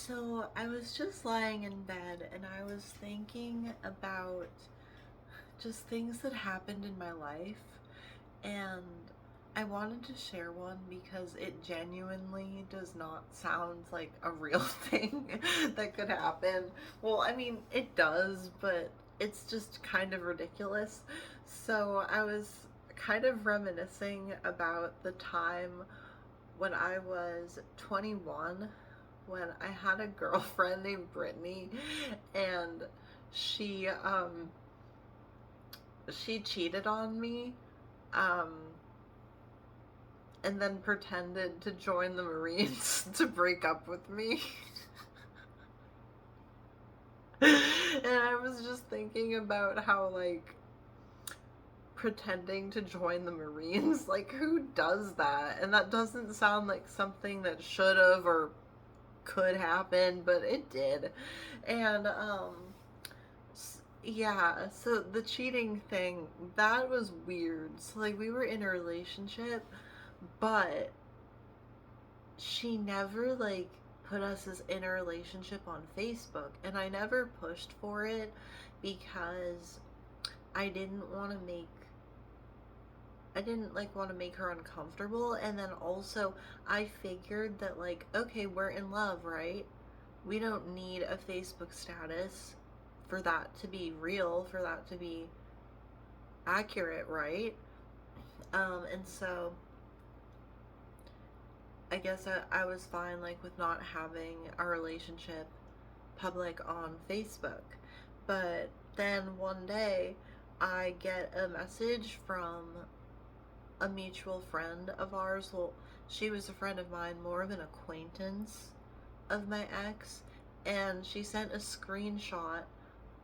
So I was just lying in bed and I was thinking about just things that happened in my life, and I wanted to share one because it genuinely does not sound like a real thing that could happen. Well, I mean, it does, but it's just kind of ridiculous. So I was kind of reminiscing about the time when I was 21, when I had a girlfriend named Brittany, and she she cheated on me, um and then pretended to join the Marines to break up with me. And I was just thinking about how, like, pretending to join the Marines, like, who does that? And that doesn't sound like something that should have or could happen, but it did. And yeah, so the cheating thing, that was weird. So, like, we were in a relationship, but she never, like, put us as in a relationship on Facebook, and I never pushed for it because I didn't want to make I didn't like want to make her uncomfortable. And then also I figured that, like, okay, we're in love, right? We don't need a Facebook status for that to be real, for that to be accurate, right? And so I guess I was fine, like, with not having our relationship public on Facebook. But then one day I get a message from a mutual friend of ours. Well, she was a friend of mine, more of an acquaintance of my ex, and she sent a screenshot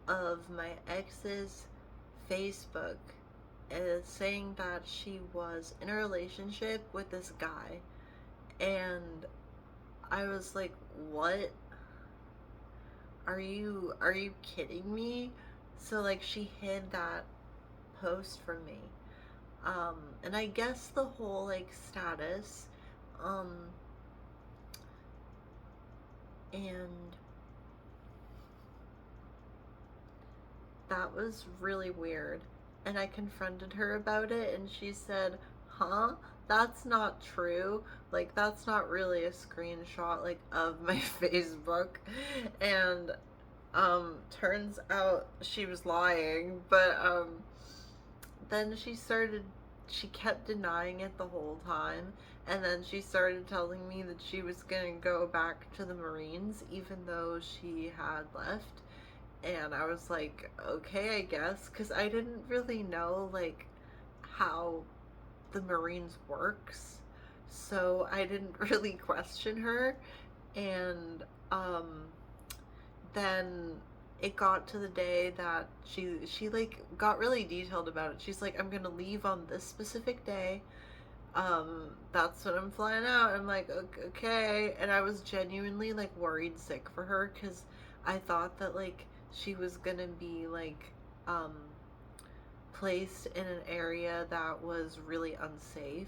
of my ex's Facebook, saying that she was in a relationship with this guy. And I was like, what? Are you kidding me? So, like, she hid that post from me. And I guess the whole, like, status, um and that was really weird. And I confronted her about it, and she said, huh? That's not true. Like, that's not really a screenshot, like, of my Facebook. And turns out she was lying. But then she kept denying it the whole time, and then she started telling me that she was gonna go back to the Marines even though she had left. And I was like, okay, I guess, because I didn't really know, like, how the Marines works, so I didn't really question her. And then it got to the day that she like got really detailed about it. She's like, I'm gonna leave on this specific day. That's when I'm flying out. I'm like, okay. And I was genuinely, like, worried sick for her, because I thought that, like, she was gonna be, like, um placed in an area that was really unsafe,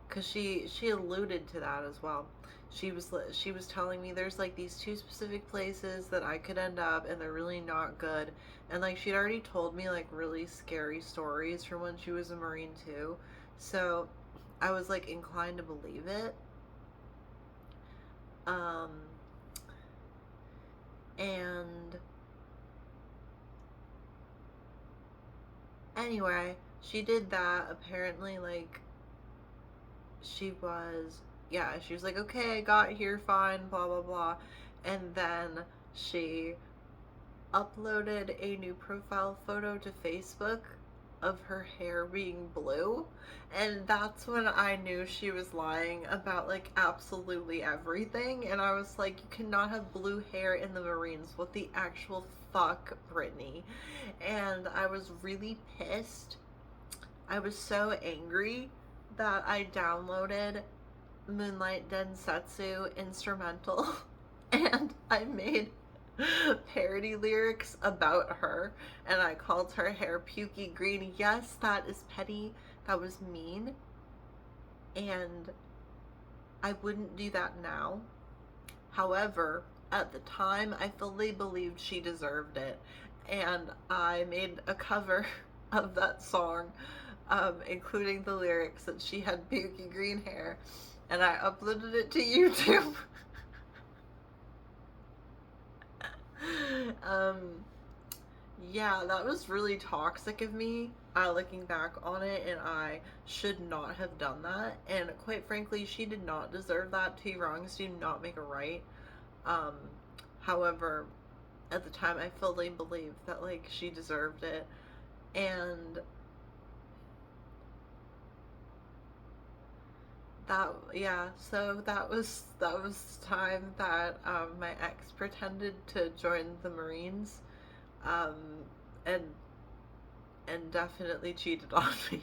because she alluded to that as well. She was telling me there's, like, these two specific places that I could end up, and they're really not good. And, like, she'd already told me, like, really scary stories from when she was a Marine too. So I was, like, inclined to believe it. Um and anyway, she did that. Apparently, like, she was, yeah, she was like, okay, I got here fine, blah blah blah. And then she uploaded a new profile photo to Facebook of her hair being blue. And that's when I knew she was lying about, like, absolutely everything. And I was like, you cannot have blue hair in the Marines. What the actual fuck, Brittany? And I was really pissed. I was so angry that I downloaded Moonlight Densetsu instrumental and I made parody lyrics about her, and I called her hair pukey green. Yes, that is petty. That was mean. And I wouldn't do that now. However, at the time, I fully believed she deserved it. And I made a cover of that song, including the lyrics that she had pukey green hair, and I uploaded it to YouTube. um, yeah, that was really toxic of me, looking back on it, and I should not have done that. And quite frankly, she did not deserve that. Two wrongs do not make a right. Um, However, at the time, I fully believed that like she deserved it, and that yeah. So that was the time that my ex pretended to join the Marines, um, and and definitely cheated on me.